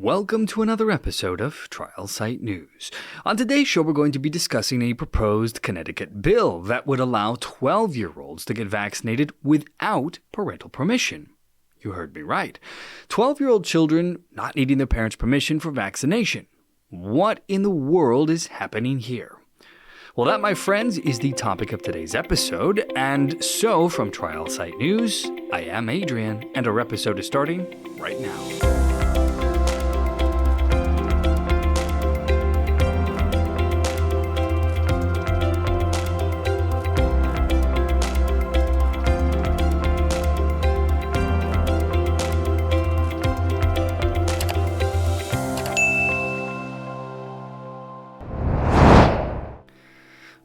Welcome to another episode of TrialSite News. On today's show, we're going to be discussing a proposed Connecticut bill that would allow 12-year-olds to get vaccinated without parental permission. You heard me right. 12-year-old children not needing their parents' permission for vaccination. What in the world is happening here? Well, that, my friends, is the topic of today's episode. And so, from TrialSite News, I am Adrian, and our episode is starting right now.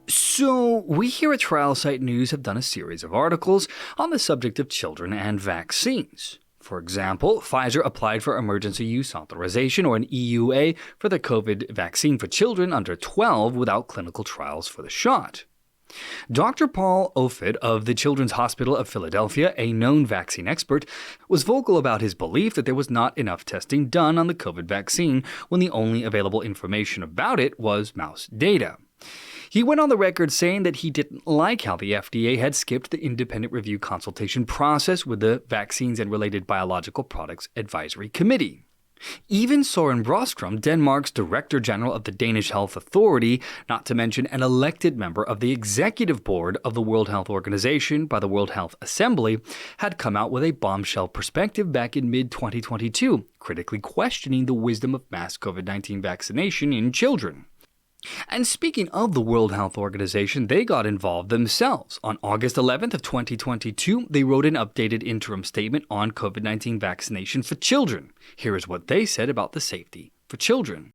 So, we here at TrialSite News have done a series of articles on the subject of children and vaccines. For example, Pfizer applied for Emergency Use Authorization, or an EUA, for the COVID vaccine for children under 12 without clinical trials for the shot. Dr. Paul Offit of the Children's Hospital of Philadelphia, a known vaccine expert, was vocal about his belief that there was not enough testing done on the COVID vaccine when the only available information about it was mouse data. He went on the record saying that he didn't like how the FDA had skipped the independent review consultation process with the Vaccines and Related Biological Products Advisory Committee. Even Søren Brostrøm, Denmark's Director General of the Danish Health Authority, not to mention an elected member of the executive board of the World Health Organization by the World Health Assembly, had come out with a bombshell perspective back in mid-2022, critically questioning the wisdom of mass COVID-19 vaccination in children. And speaking of the World Health Organization, they got involved themselves. On August 11th of 2022, they wrote an updated interim statement on COVID-19 vaccination for children. Here is what they said about the safety for children.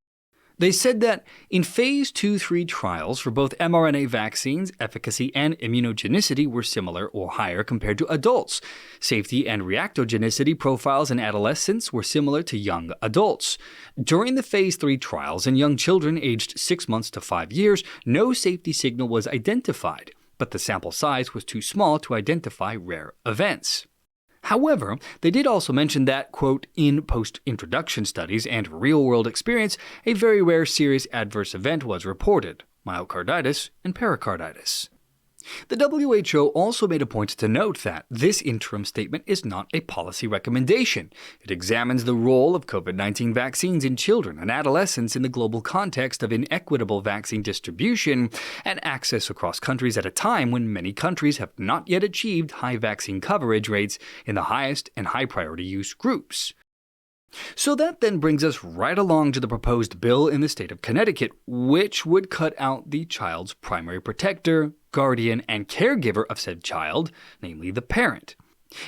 They said that in Phase 2-3 trials for both mRNA vaccines, efficacy and immunogenicity were similar or higher compared to adults. Safety and reactogenicity profiles in adolescents were similar to young adults. During the Phase 3 trials in young children aged 6 months to 5 years, no safety signal was identified, but the sample size was too small to identify rare events. However, they did also mention that, quote, in post-introduction studies and real-world experience, a very rare serious adverse event was reported, myocarditis and pericarditis. The WHO also made a point to note that this interim statement is not a policy recommendation. It examines the role of COVID-19 vaccines in children and adolescents in the global context of inequitable vaccine distribution and access across countries at a time when many countries have not yet achieved high vaccine coverage rates in the highest and high-priority use groups. So that then brings us right along to the proposed bill in the state of Connecticut, which would cut out the child's primary protector, guardian, and caregiver of said child, namely the parent.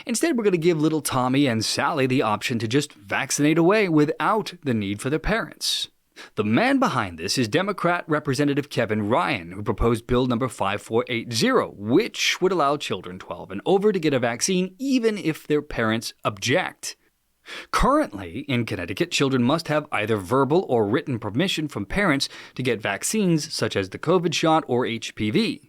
Instead, we're going to give little Tommy and Sally the option to just vaccinate away without the need for their parents. The man behind this is Democrat Representative Kevin Ryan, who proposed Bill number 5480, which would allow children 12 and over to get a vaccine even if their parents object. Currently, in Connecticut, children must have either verbal or written permission from parents to get vaccines such as the COVID shot or HPV.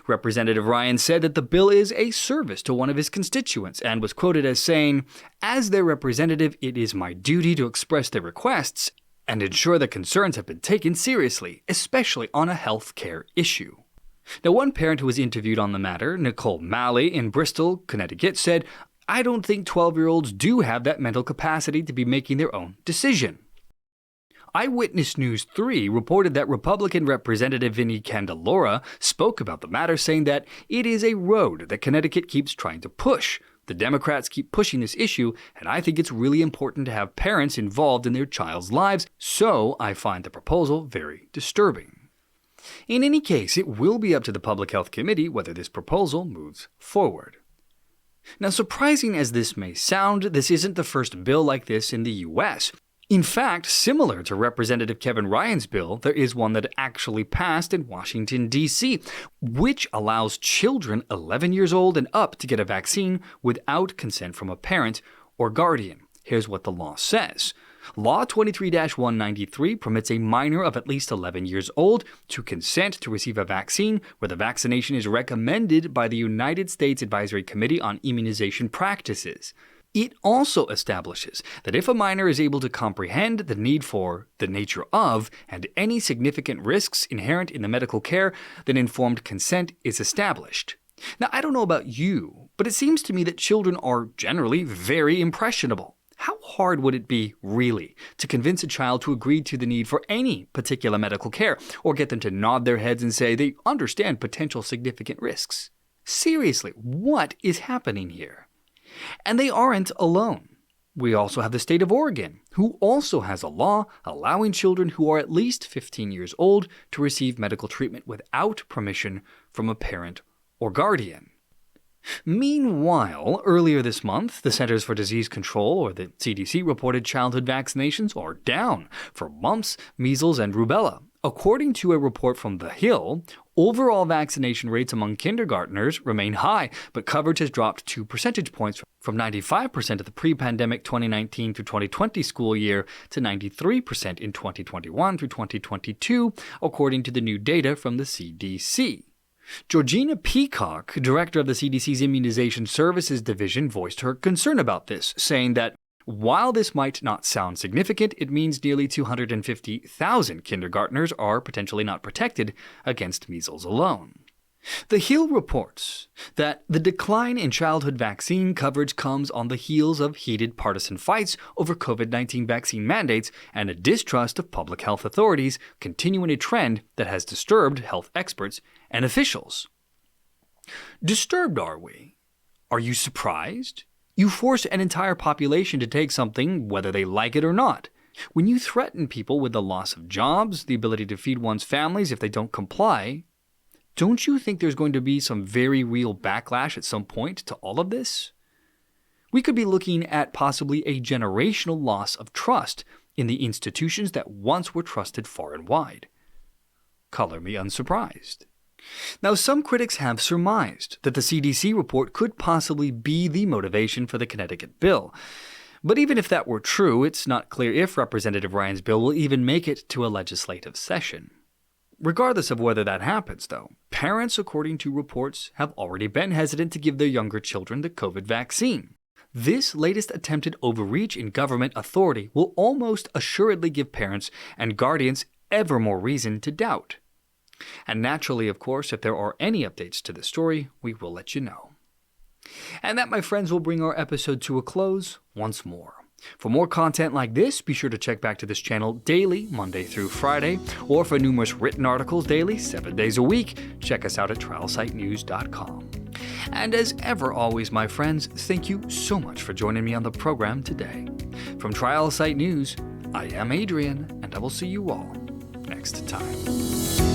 Representative Ryan said that the bill is a service to one of his constituents and was quoted as saying, "As their representative, it is my duty to express their requests and ensure their concerns have been taken seriously, especially on a health care issue." Now, one parent who was interviewed on the matter, Nicole Malley in Bristol, Connecticut, said, "I don't think 12-year-olds do have that mental capacity to be making their own decision." Eyewitness News 3 reported that Republican Representative Vinnie Candelora spoke about the matter, saying that it is a road that Connecticut keeps trying to push. The Democrats keep pushing this issue, and I think it's really important to have parents involved in their child's lives, so I find the proposal very disturbing. In any case, it will be up to the Public Health Committee whether this proposal moves forward. Now, surprising as this may sound, this isn't the first bill like this in the U.S. In fact, similar to Representative Kevin Ryan's bill, there is one that actually passed in Washington, D.C., which allows children 11 years old and up to get a vaccine without consent from a parent or guardian. Here's what the law says. Law 23-193 permits a minor of at least 11 years old to consent to receive a vaccine where the vaccination is recommended by the United States Advisory Committee on Immunization Practices. It also establishes that if a minor is able to comprehend the need for, the nature of, and any significant risks inherent in the medical care, then informed consent is established. Now, I don't know about you, but it seems to me that children are generally very impressionable. How hard would it be, really, to convince a child to agree to the need for any particular medical care, or get them to nod their heads and say they understand potential significant risks? Seriously, what is happening here? And they aren't alone. We also have the state of Oregon, who also has a law allowing children who are at least 15 years old to receive medical treatment without permission from a parent or guardian. Meanwhile, earlier this month, the Centers for Disease Control, or the CDC, reported childhood vaccinations are down for mumps, measles, and rubella. According to a report from The Hill, overall vaccination rates among kindergartners remain high, but coverage has dropped 2 percentage points from 95% of the pre-pandemic 2019 through 2020 school year to 93% in 2021 through 2022, according to the new data from the CDC. Georgina Peacock, director of the CDC's Immunization Services Division, voiced her concern about this, saying that while this might not sound significant, it means nearly 250,000 kindergartners are potentially not protected against measles alone. The Hill reports that the decline in childhood vaccine coverage comes on the heels of heated partisan fights over COVID-19 vaccine mandates and a distrust of public health authorities, continuing a trend that has disturbed health experts and officials. Disturbed, are we? Are you surprised? You force an entire population to take something whether they like it or not. When you threaten people with the loss of jobs, the ability to feed one's families if they don't comply, don't you think there's going to be some very real backlash at some point to all of this? We could be looking at possibly a generational loss of trust in the institutions that once were trusted far and wide. Color me unsurprised. Now, some critics have surmised that the CDC report could possibly be the motivation for the Connecticut bill. But even if that were true, it's not clear if Representative Ryan's bill will even make it to a legislative session. Regardless of whether that happens, though, parents, according to reports, have already been hesitant to give their younger children the COVID vaccine. This latest attempted overreach in government authority will almost assuredly give parents and guardians ever more reason to doubt. And naturally, of course, if there are any updates to this story, we will let you know. And that, my friends, will bring our episode to a close once more. For more content like this, be sure to check back to this channel daily, Monday through Friday, or for numerous written articles daily, 7 days a week, check us out at TrialSiteNews.com. And as ever, always, my friends, thank you so much for joining me on the program today. From TrialSite News, I am Adrian, and I will see you all next time.